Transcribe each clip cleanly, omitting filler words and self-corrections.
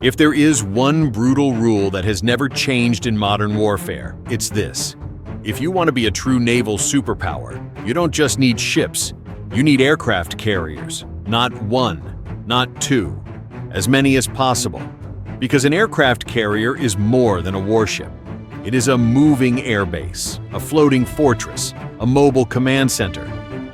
If there is one brutal rule that has never changed in modern warfare, it's this. If you want to be a true naval superpower, you don't just need ships, you need aircraft carriers. Not one, not two, as many as possible. Because an aircraft carrier is more than a warship. It is a moving airbase, a floating fortress, a mobile command center.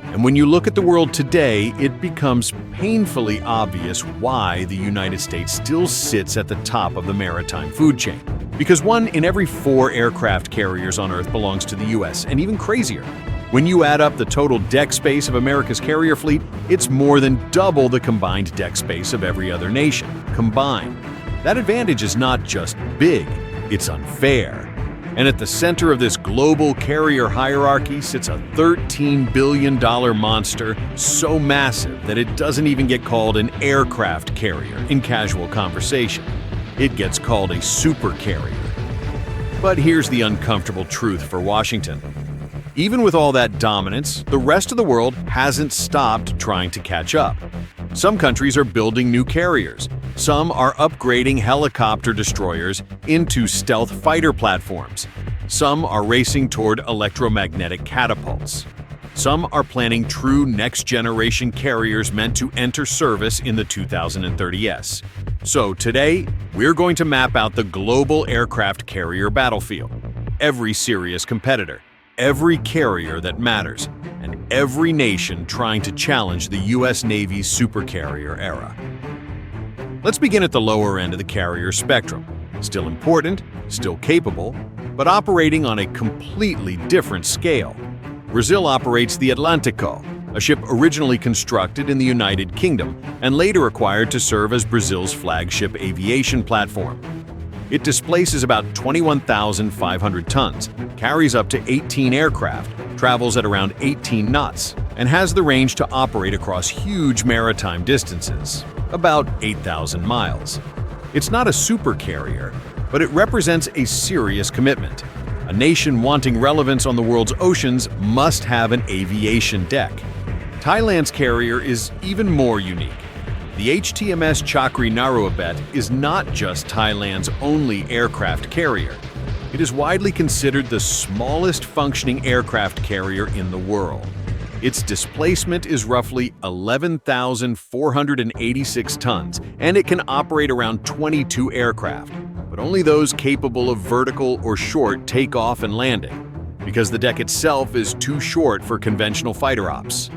And when you look at the world today, it becomes painfully obvious why the United States still sits at the top of the maritime food chain. Because 1 in every 4 aircraft carriers on Earth belongs to the US, and even crazier. When you add up the total deck space of America's carrier fleet, it's more than double the combined deck space of every other nation, combined. That advantage is not just big, it's unfair. And at the center of this global carrier hierarchy sits a $13 billion monster so massive that it doesn't even get called an aircraft carrier in casual conversation. It gets called a supercarrier. But here's the uncomfortable truth for Washington. Even with all that dominance, the rest of the world hasn't stopped trying to catch up. Some countries are building new carriers. Some are upgrading helicopter destroyers into stealth fighter platforms. Some are racing toward electromagnetic catapults. Some are planning true next-generation carriers meant to enter service in the 2030s. So today, we're going to map out the global aircraft carrier battlefield. Every serious competitor, every carrier that matters, and every nation trying to challenge the U.S. Navy's supercarrier era. Let's begin at the lower end of the carrier spectrum. Still important, still capable, but operating on a completely different scale. Brazil operates the Atlântico, a ship originally constructed in the United Kingdom and later acquired to serve as Brazil's flagship aviation platform. It displaces about 21,500 tons, carries up to 18 aircraft, travels at around 18 knots, and has the range to operate across huge maritime distances, about 8,000 miles. It's not a supercarrier, but it represents a serious commitment. A nation wanting relevance on the world's oceans must have an aviation deck. Thailand's carrier is even more unique. The HTMS Chakri Naruabet is not just Thailand's only aircraft carrier. It is widely considered the smallest functioning aircraft carrier in the world. Its displacement is roughly 11,486 tons, and it can operate around 22 aircraft, but only those capable of vertical or short takeoff and landing, because the deck itself is too short for conventional fighter ops.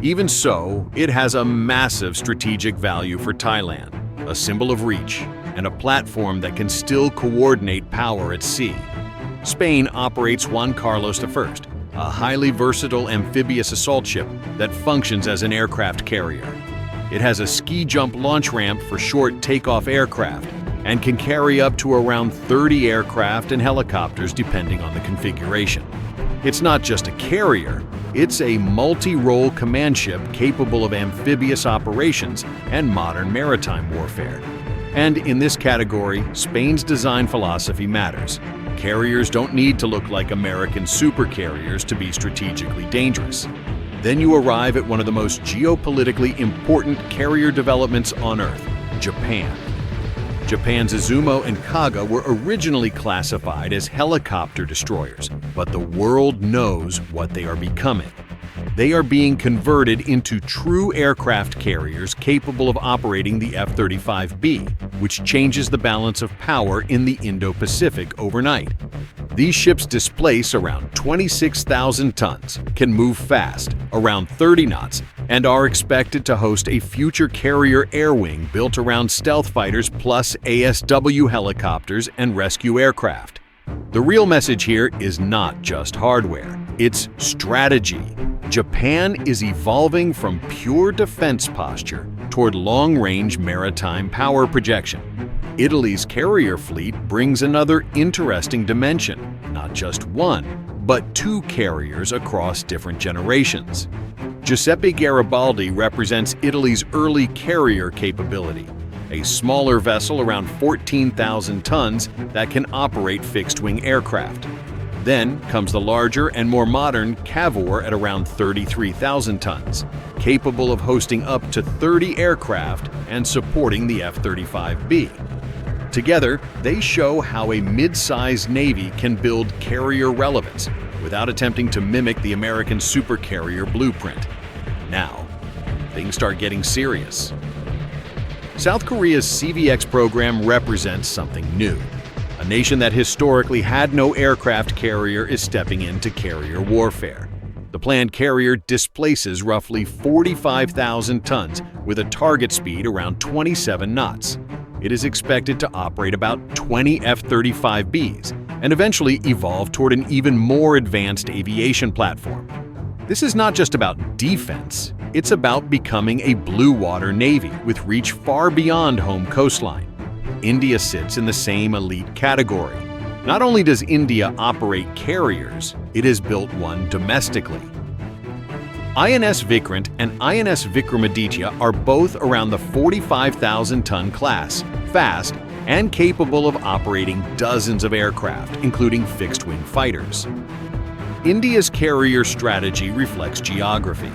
Even so, it has a massive strategic value for Thailand, a symbol of reach, and a platform that can still coordinate power at sea. Spain operates Juan Carlos I, a highly versatile amphibious assault ship that functions as an aircraft carrier. It has a ski jump launch ramp for short takeoff aircraft and can carry up to around 30 aircraft and helicopters depending on the configuration. It's not just a carrier, it's a multi-role command ship capable of amphibious operations and modern maritime warfare. And in this category, Spain's design philosophy matters. Carriers don't need to look like American supercarriers to be strategically dangerous. Then you arrive at one of the most geopolitically important carrier developments on Earth, Japan. Japan's Izumo and Kaga were originally classified as helicopter destroyers, but the world knows what they are becoming. They are being converted into true aircraft carriers capable of operating the F-35B, which changes the balance of power in the Indo-Pacific overnight. These ships displace around 26,000 tons, can move fast, around 30 knots, and are expected to host a future carrier air wing built around stealth fighters plus ASW helicopters and rescue aircraft. The real message here is not just hardware, it's strategy. Japan is evolving from pure defense posture toward long-range maritime power projection. Italy's carrier fleet brings another interesting dimension, not just one, but 2 carriers across different generations. Giuseppe Garibaldi represents Italy's early carrier capability, a smaller vessel around 14,000 tons that can operate fixed-wing aircraft. Then comes the larger and more modern Cavour at around 33,000 tons, capable of hosting up to 30 aircraft and supporting the F-35B. Together, they show how a mid-sized Navy can build carrier relevance without attempting to mimic the American supercarrier blueprint. Now, things start getting serious. South Korea's CVX program represents something new. A nation that historically had no aircraft carrier is stepping into carrier warfare. The planned carrier displaces roughly 45,000 tons with a target speed around 27 knots. It is expected to operate about 20 F-35Bs and eventually evolve toward an even more advanced aviation platform. This is not just about defense, it's about becoming a blue water navy with reach far beyond home coastline. India sits in the same elite category. Not only does India operate carriers, it has built one domestically. INS Vikrant and INS Vikramaditya are both around the 45,000-ton class, fast, and capable of operating dozens of aircraft, including fixed-wing fighters. India's carrier strategy reflects geography.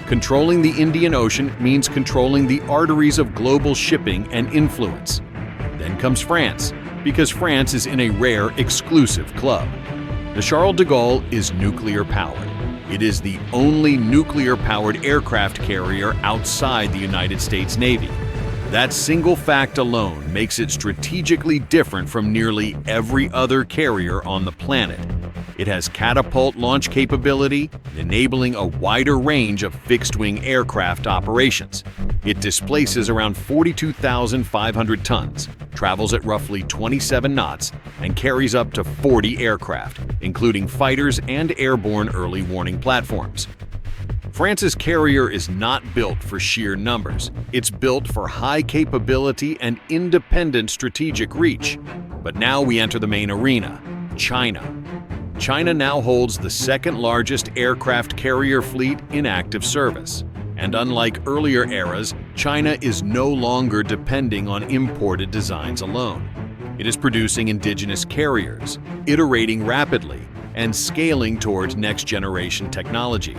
Controlling the Indian Ocean means controlling the arteries of global shipping and influence. Then comes France, because France is in a rare, exclusive club. The Charles de Gaulle is nuclear-powered. It is the only nuclear-powered aircraft carrier outside the United States Navy. That single fact alone makes it strategically different from nearly every other carrier on the planet. It has catapult launch capability, enabling a wider range of fixed-wing aircraft operations. It displaces around 42,500 tons, travels at roughly 27 knots, and carries up to 40 aircraft, including fighters and airborne early warning platforms. France's carrier is not built for sheer numbers. It's built for high capability and independent strategic reach. But now we enter the main arena, China. China now holds the second-largest aircraft carrier fleet in active service. And unlike earlier eras, China is no longer depending on imported designs alone. It is producing indigenous carriers, iterating rapidly, and scaling towards next-generation technology.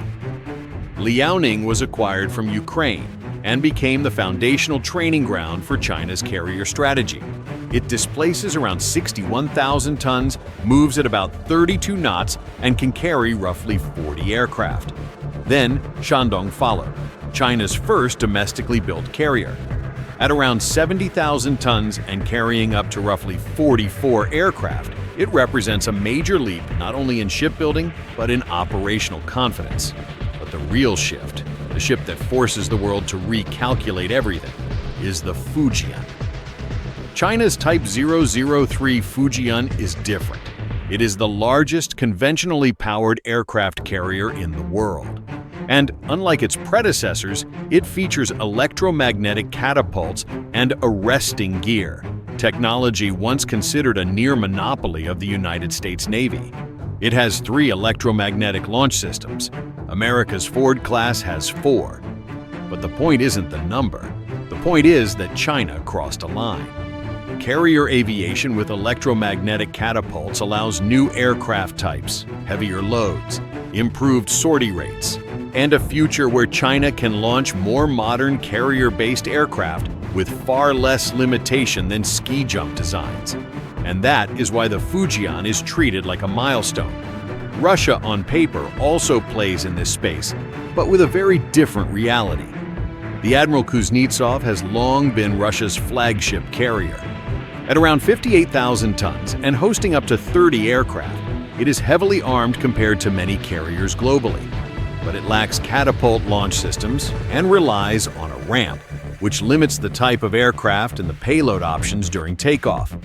Liaoning was acquired from Ukraine and became the foundational training ground for China's carrier strategy. It displaces around 61,000 tons, moves at about 32 knots, and can carry roughly 40 aircraft. Then, Shandong followed, China's first domestically built carrier. At around 70,000 tons and carrying up to roughly 44 aircraft, it represents a major leap not only in shipbuilding, but in operational confidence. But the real shift, the ship that forces the world to recalculate everything, is the Fujian. China's Type 003 Fujian is different. It is the largest conventionally powered aircraft carrier in the world. And unlike its predecessors, it features electromagnetic catapults and arresting gear, technology once considered a near monopoly of the United States Navy. It has 3 electromagnetic launch systems. America's Ford class has 4. But the point isn't the number. The point is that China crossed a line. Carrier aviation with electromagnetic catapults allows new aircraft types, heavier loads, improved sortie rates, and a future where China can launch more modern carrier-based aircraft with far less limitation than ski jump designs. And that is why the Fujian is treated like a milestone. Russia, on paper, also plays in this space, but with a very different reality. The Admiral Kuznetsov has long been Russia's flagship carrier. At around 58,000 tons and hosting up to 30 aircraft, it is heavily armed compared to many carriers globally. But it lacks catapult launch systems and relies on a ramp, which limits the type of aircraft and the payload options during takeoff.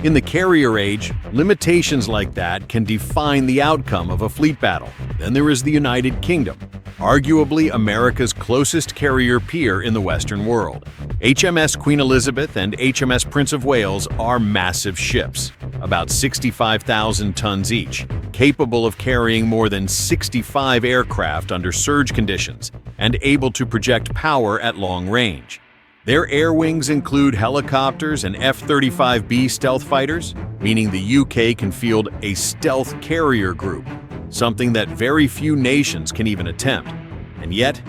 In the carrier age, limitations like that can define the outcome of a fleet battle. Then there is the United Kingdom, arguably America's closest carrier peer in the Western world. HMS Queen Elizabeth and HMS Prince of Wales are massive ships, about 65,000 tons each, capable of carrying more than 65 aircraft under surge conditions and able to project power at long range. Their air wings include helicopters and F-35B stealth fighters, meaning the UK can field a stealth carrier group, something that very few nations can even attempt. And yet,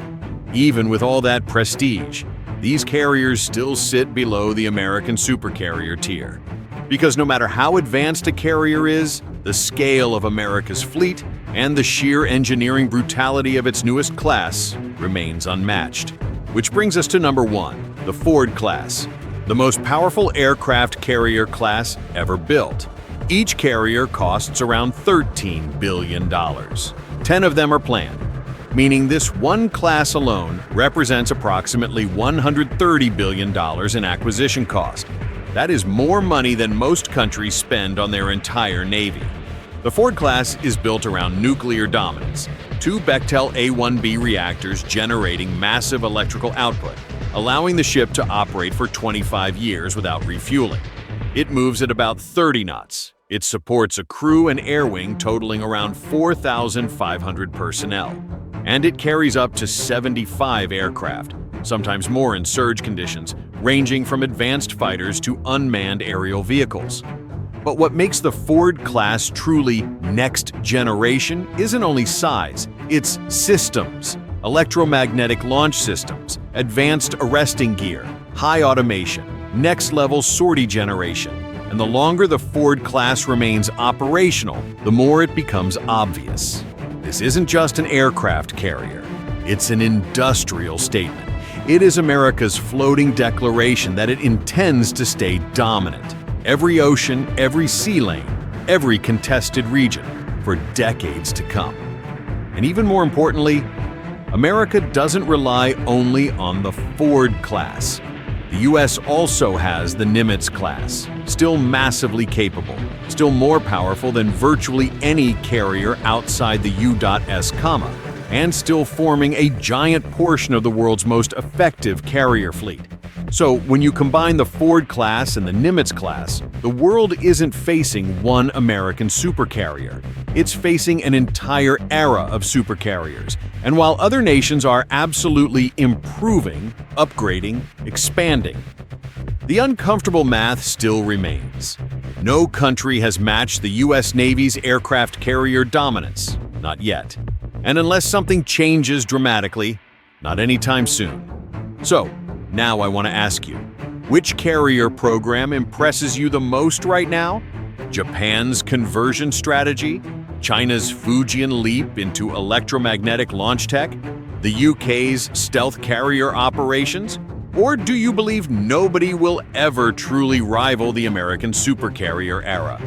even with all that prestige, these carriers still sit below the American supercarrier tier. Because no matter how advanced a carrier is, the scale of America's fleet and the sheer engineering brutality of its newest class remains unmatched. Which brings us to number 1, the Ford class, the most powerful aircraft carrier class ever built. Each carrier costs around $13 billion. 10 of them are planned, meaning this one class alone represents approximately $130 billion in acquisition cost. That is more money than most countries spend on their entire navy. The Ford class is built around nuclear dominance, 2 Bechtel A-1B reactors generating massive electrical output, allowing the ship to operate for 25 years without refueling. It moves at about 30 knots. It supports a crew and air wing totaling around 4,500 personnel. And it carries up to 75 aircraft, sometimes more in surge conditions, ranging from advanced fighters to unmanned aerial vehicles. But what makes the Ford class truly next generation isn't only size, it's systems. Electromagnetic launch systems, advanced arresting gear, high automation, next-level sortie generation. And the longer the Ford class remains operational, the more it becomes obvious. This isn't just an aircraft carrier, it's an industrial statement. It is America's floating declaration that it intends to stay dominant. Every ocean, every sea lane, every contested region, for decades to come. And even more importantly, America doesn't rely only on the Ford class. The U.S. also has the Nimitz class, still massively capable, still more powerful than virtually any carrier outside the U.S., and still forming a giant portion of the world's most effective carrier fleet. So when you combine the Ford class and the Nimitz class, the world isn't facing one American supercarrier. It's facing an entire era of supercarriers. And while other nations are absolutely improving, upgrading, expanding, the uncomfortable math still remains. No country has matched the U.S. Navy's aircraft carrier dominance, not yet. And unless something changes dramatically, not anytime soon. So, now I want to ask you, which carrier program impresses you the most right now? Japan's conversion strategy? China's Fujian leap into electromagnetic launch tech? The UK's stealth carrier operations? Or do you believe nobody will ever truly rival the American supercarrier era?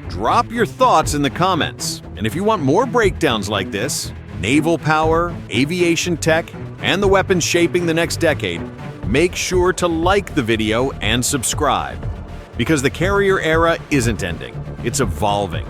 Drop your thoughts in the comments. And if you want more breakdowns like this, naval power, aviation tech, and the weapons shaping the next decade, make sure to like the video and subscribe. Because the carrier era isn't ending, it's evolving.